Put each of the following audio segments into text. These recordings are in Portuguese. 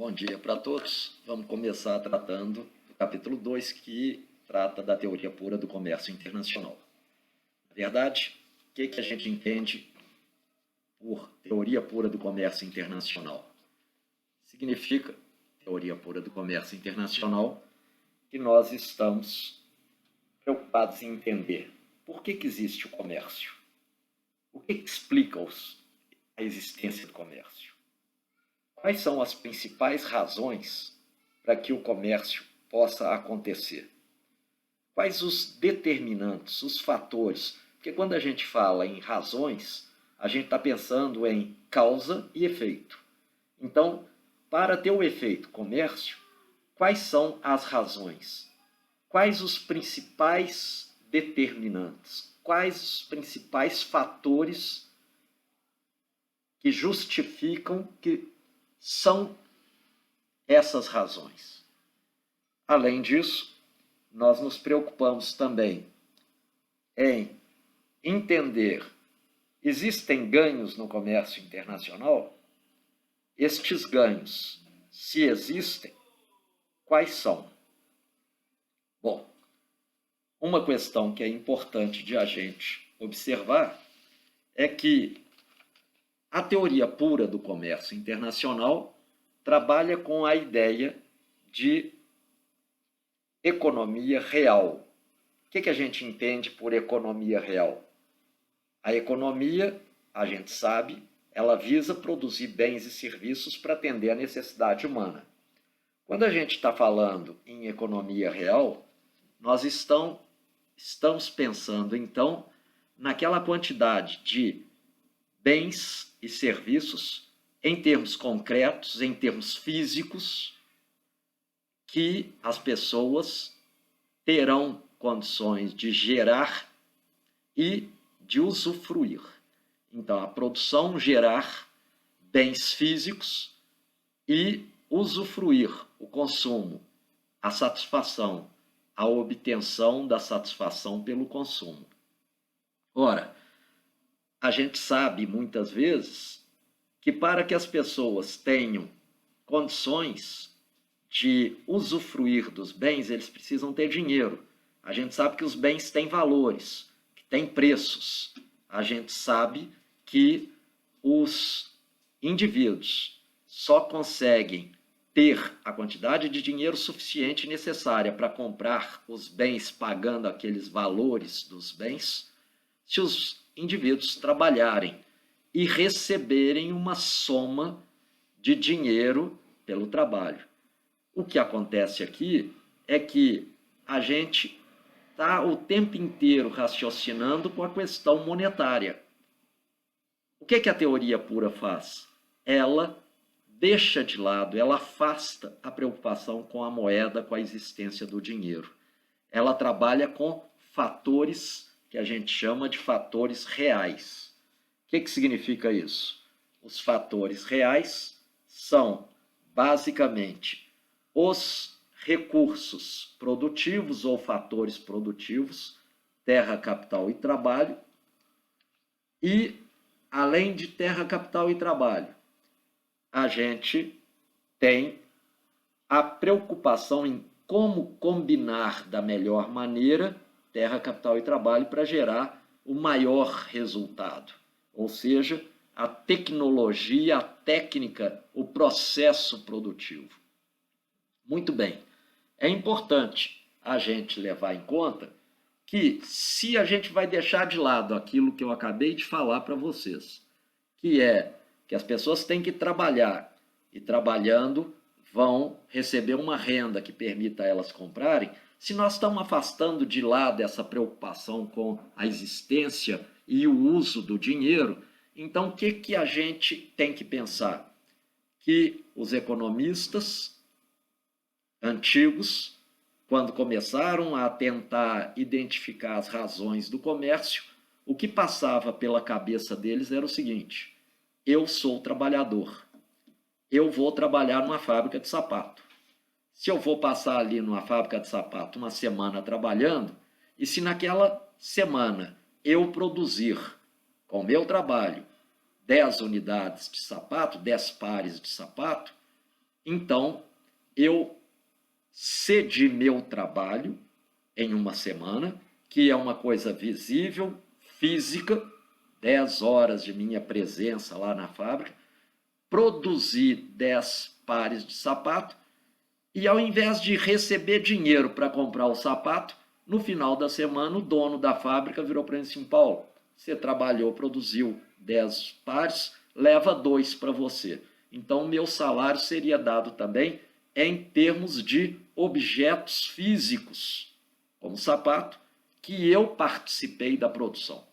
Bom dia para todos. Vamos começar tratando do capítulo 2, que trata da teoria pura do comércio internacional. Na verdade, o que a gente entende por teoria pura do comércio internacional? Significa, teoria pura do comércio internacional, que nós estamos preocupados em entender por que existe o comércio. O que explica a existência do comércio? Quais são as principais razões para que o comércio possa acontecer? Quais os determinantes, os fatores? Porque quando a gente fala em razões, a gente está pensando em causa e efeito. Então, para ter o efeito comércio, quais são as razões? Quais os principais determinantes? Quais os principais fatores que justificam que são essas razões? Além disso, nós nos preocupamos também em entender: existem ganhos no comércio internacional? Estes ganhos, se existem, quais são? Bom, uma questão que é importante de a gente observar é que a teoria pura do comércio internacional trabalha com a ideia de economia real. O que a gente entende por economia real? A economia, a gente sabe, ela visa produzir bens e serviços para atender a necessidade humana. Quando a gente está falando em economia real, nós estamos pensando, então, naquela quantidade de bens e serviços em termos concretos, em termos físicos, que as pessoas terão condições de gerar e de usufruir. Então, a produção, gerar bens físicos e usufruir, o consumo, a satisfação, a obtenção da satisfação pelo consumo. Ora, a gente sabe muitas vezes que para que as pessoas tenham condições de usufruir dos bens, eles precisam ter dinheiro. A gente sabe que os bens têm valores, que têm preços. A gente sabe que os indivíduos só conseguem ter a quantidade de dinheiro suficiente necessária para comprar os bens pagando aqueles valores dos bens, se os indivíduos trabalharem e receberem uma soma de dinheiro pelo trabalho. O que acontece aqui é que a gente está o tempo inteiro raciocinando com a questão monetária. O que a teoria pura faz? Ela deixa de lado, ela afasta a preocupação com a moeda, com a existência do dinheiro. Ela trabalha com fatores que a gente chama de fatores reais. O que significa isso? Os fatores reais são, basicamente, os recursos produtivos ou fatores produtivos, terra, capital e trabalho, e, além de terra, capital e trabalho, a gente tem a preocupação em como combinar da melhor maneira terra, capital e trabalho para gerar o maior resultado, ou seja, a tecnologia, a técnica, o processo produtivo. Muito bem, é importante a gente levar em conta que, se a gente vai deixar de lado aquilo que eu acabei de falar para vocês, que é que as pessoas têm que trabalhar e, trabalhando, vão receber uma renda que permita elas comprarem, se nós estamos afastando de lado essa preocupação com a existência e o uso do dinheiro, então o que a gente tem que pensar? Que os economistas antigos, quando começaram a tentar identificar as razões do comércio, o que passava pela cabeça deles era o seguinte: eu sou trabalhador, eu vou trabalhar numa fábrica de sapato. Se eu vou passar ali numa fábrica de sapato uma semana trabalhando, e se naquela semana eu produzir com o meu trabalho 10 unidades de sapato, 10 pares de sapato, Então, eu cedi meu trabalho em uma semana, que é uma coisa visível, física, 10 horas de minha presença lá na fábrica, produzi 10 pares de sapato e, ao invés de receber dinheiro para comprar o sapato, no final da semana o dono da fábrica virou para mim assim: Paulo, você trabalhou, produziu 10 pares, leva 2 para você. Então, meu salário seria dado também em termos de objetos físicos, como sapato, que eu participei da produção.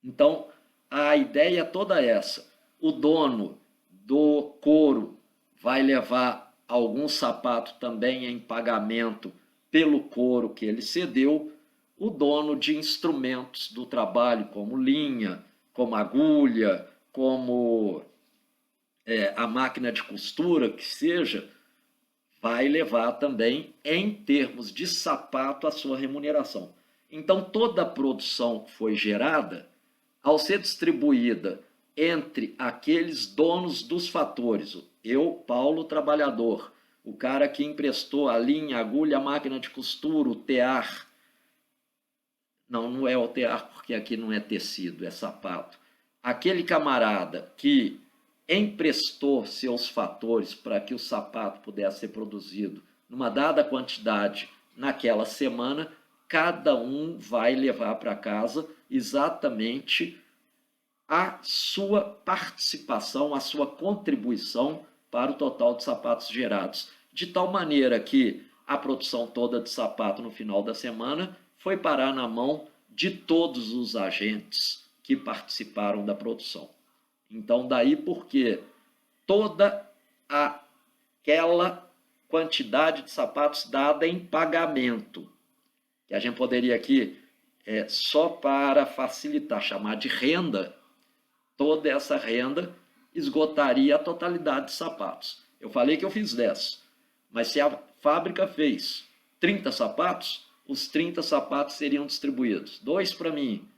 Então, a ideia toda é essa. O dono do couro vai levar algum sapato também em pagamento pelo couro que ele cedeu. O dono de instrumentos do trabalho, como linha, como agulha, como a máquina de costura, que seja, vai levar também, em termos de sapato, a sua remuneração. Então, toda a produção que foi gerada, ao ser distribuída entre aqueles donos dos fatores, eu, Paulo, trabalhador, o cara que emprestou a linha, a agulha, a máquina de costura, o tear. Não é o tear, porque aqui não é tecido, é sapato. Aquele camarada que emprestou seus fatores para que o sapato pudesse ser produzido numa dada quantidade naquela semana, cada um vai levar para casa exatamente a sua participação, a sua contribuição para o total de sapatos gerados, de tal maneira que a produção toda de sapato no final da semana foi parar na mão de todos os agentes que participaram da produção. Então, daí porque toda aquela quantidade de sapatos dada em pagamento, que a gente poderia aqui, só para facilitar, chamar de renda, toda essa renda esgotaria a totalidade de sapatos. Eu falei que eu fiz 10, mas se a fábrica fez 30 sapatos, os 30 sapatos seriam distribuídos. 2 para mim,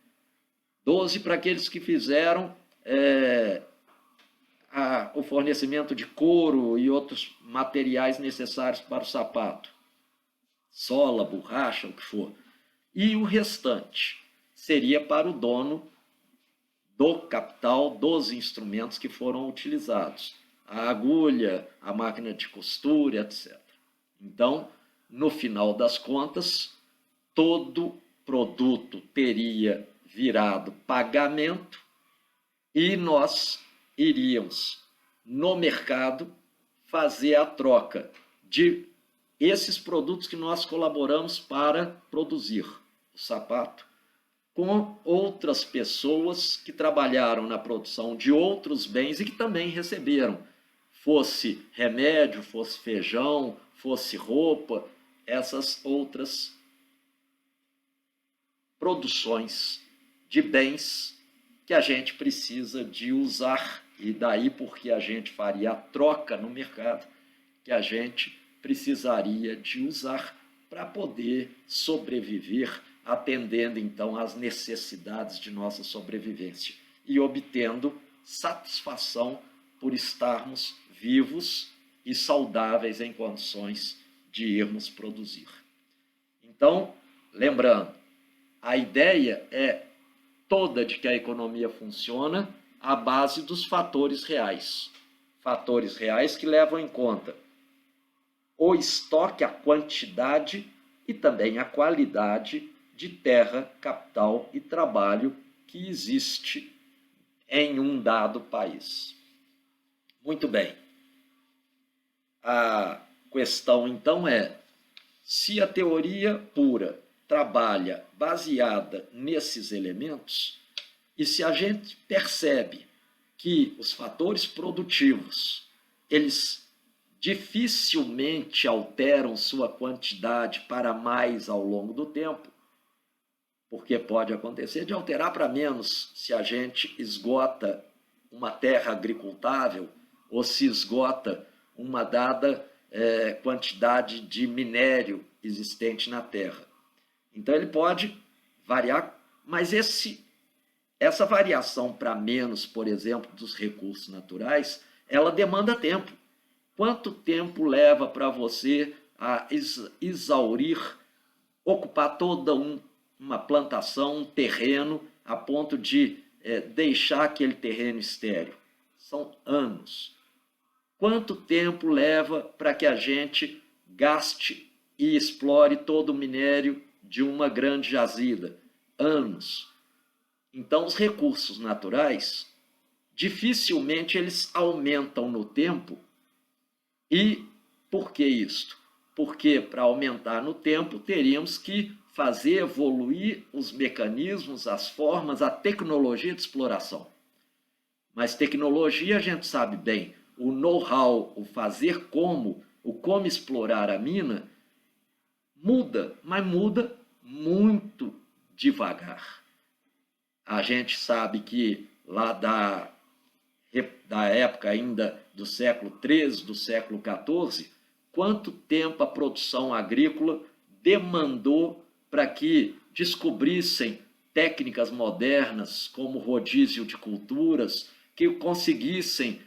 12 para aqueles que fizeram o fornecimento de couro e outros materiais necessários para o sapato, sola, borracha, o que for. E o restante seria para o dono do capital dos instrumentos que foram utilizados, a agulha, a máquina de costura, etc. Então, no final das contas, todo produto teria virado pagamento e nós iríamos, no mercado, fazer a troca de esses produtos que nós colaboramos para produzir o sapato com outras pessoas que trabalharam na produção de outros bens e que também receberam, fosse remédio, fosse feijão, fosse roupa, essas outras produções de bens que a gente precisa de usar, e daí porque a gente faria a troca no mercado, que a gente precisaria de usar para poder sobreviver, atendendo então às necessidades de nossa sobrevivência e obtendo satisfação por estarmos vivos e saudáveis em condições de irmos produzir. Então, lembrando, a ideia é toda de que a economia funciona à base dos fatores reais. Fatores reais que levam em conta o estoque, a quantidade e também a qualidade de terra, capital e trabalho que existe em um dado país. Muito bem. A questão, então, é: se a teoria pura trabalha baseada nesses elementos, e se a gente percebe que os fatores produtivos, eles dificilmente alteram sua quantidade para mais ao longo do tempo, porque pode acontecer de alterar para menos se a gente esgota uma terra agricultável ou se esgota uma dada quantidade de minério existente na terra. Então ele pode variar, mas essa variação para menos, por exemplo, dos recursos naturais, ela demanda tempo, Quanto tempo leva para você a exaurir, ocupar toda uma plantação, um terreno, a ponto de deixar aquele terreno estéril? São anos. Quanto tempo leva para que a gente gaste e explore todo o minério de uma grande jazida? Anos. Então, os recursos naturais, dificilmente eles aumentam no tempo. E por que isto? Porque para aumentar no tempo, teríamos que fazer evoluir os mecanismos, as formas, a tecnologia de exploração. Mas tecnologia, a gente sabe bem, o know-how, o fazer como, o como explorar a mina, muda, mas muda muito devagar. A gente sabe que lá da época ainda do século XIII, do século XIV, quanto tempo a produção agrícola demandou para que descobrissem técnicas modernas, como rodízio de culturas, que conseguissem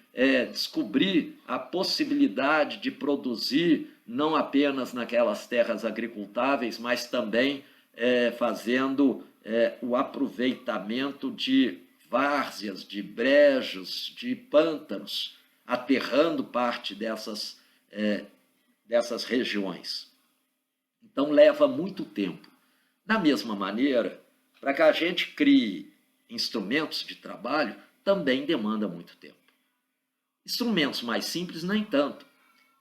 descobrir a possibilidade de produzir não apenas naquelas terras agricultáveis, mas também fazendo o aproveitamento de várzeas, de brejos, de pântanos, aterrando parte dessas regiões. Então, leva muito tempo. Da mesma maneira, para que a gente crie instrumentos de trabalho, também demanda muito tempo. Instrumentos mais simples, nem tanto.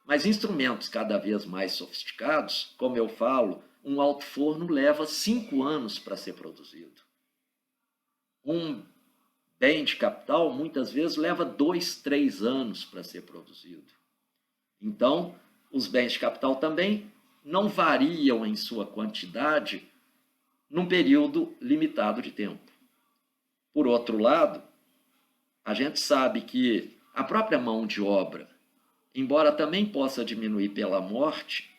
Mas instrumentos cada vez mais sofisticados, como eu falo, um alto-forno leva 5 anos para ser produzido. Um bem de capital, muitas vezes, leva 2, 3 anos para ser produzido. Então, os bens de capital também não variam em sua quantidade num período limitado de tempo. Por outro lado, a gente sabe que a própria mão de obra, embora também possa diminuir pela morte,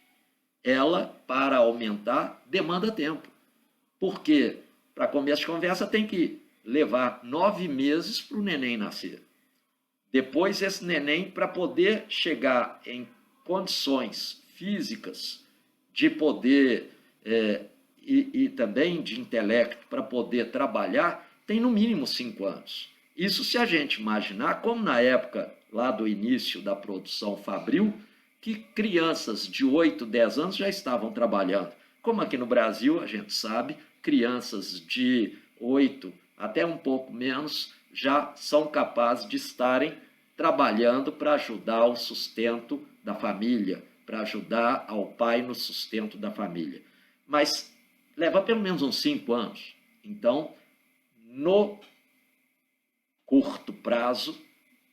ela, para aumentar, demanda tempo. Porque, para começo de conversa, tem que levar 9 meses para o neném nascer. Depois, esse neném, para poder chegar em condições físicas de poder e também de intelecto para poder trabalhar, tem no mínimo 5 anos. Isso se a gente imaginar, como na época lá do início da produção fabril, que crianças de 8, 10 anos já estavam trabalhando. Como aqui no Brasil, a gente sabe, crianças de 8 até um pouco menos já são capazes de estarem trabalhando para ajudar o sustento da família, para ajudar ao pai no sustento da família. Mas leva pelo menos uns 5 anos. Então, no curto prazo,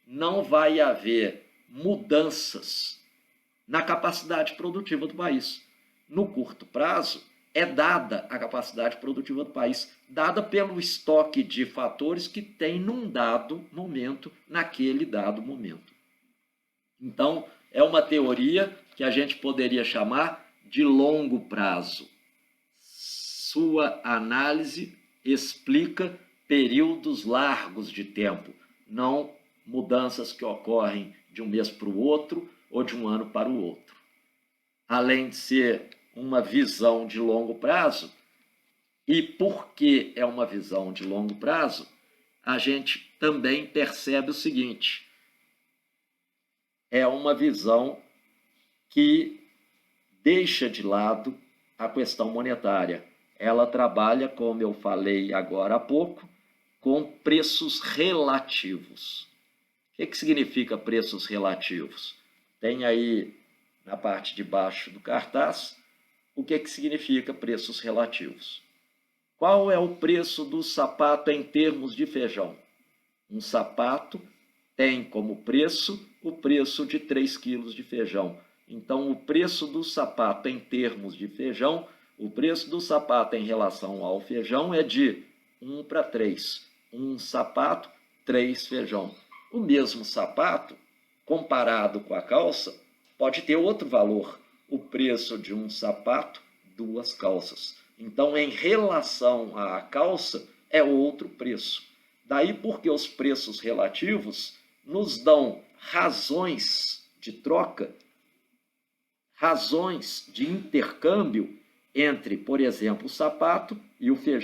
não vai haver mudanças na capacidade produtiva do país. No curto prazo, é dada a capacidade produtiva do país, dada pelo estoque de fatores que tem num dado momento, naquele dado momento. Então, é uma teoria que a gente poderia chamar de longo prazo. Sua análise explica períodos largos de tempo, não mudanças que ocorrem de um mês para o outro ou de um ano para o outro. Além de ser uma visão de longo prazo, e porque é uma visão de longo prazo, a gente também percebe o seguinte: é uma visão que deixa de lado a questão monetária. Ela trabalha, como eu falei agora há pouco, com preços relativos. O que significa preços relativos? Tem aí na parte de baixo do cartaz o que significa preços relativos. Qual é o preço do sapato em termos de feijão? Um sapato tem como preço o preço de 3 quilos de feijão. Então, o preço do sapato em termos de feijão, o preço do sapato em relação ao feijão é de 1 para 3. Um sapato, 3 feijão. O mesmo sapato, comparado com a calça, pode ter outro valor. O preço de um sapato, 2 calças. Então, em relação à calça, é outro preço. Daí porque os preços relativos nos dão razões de troca, razões de intercâmbio entre, por exemplo, o sapato e o feijão.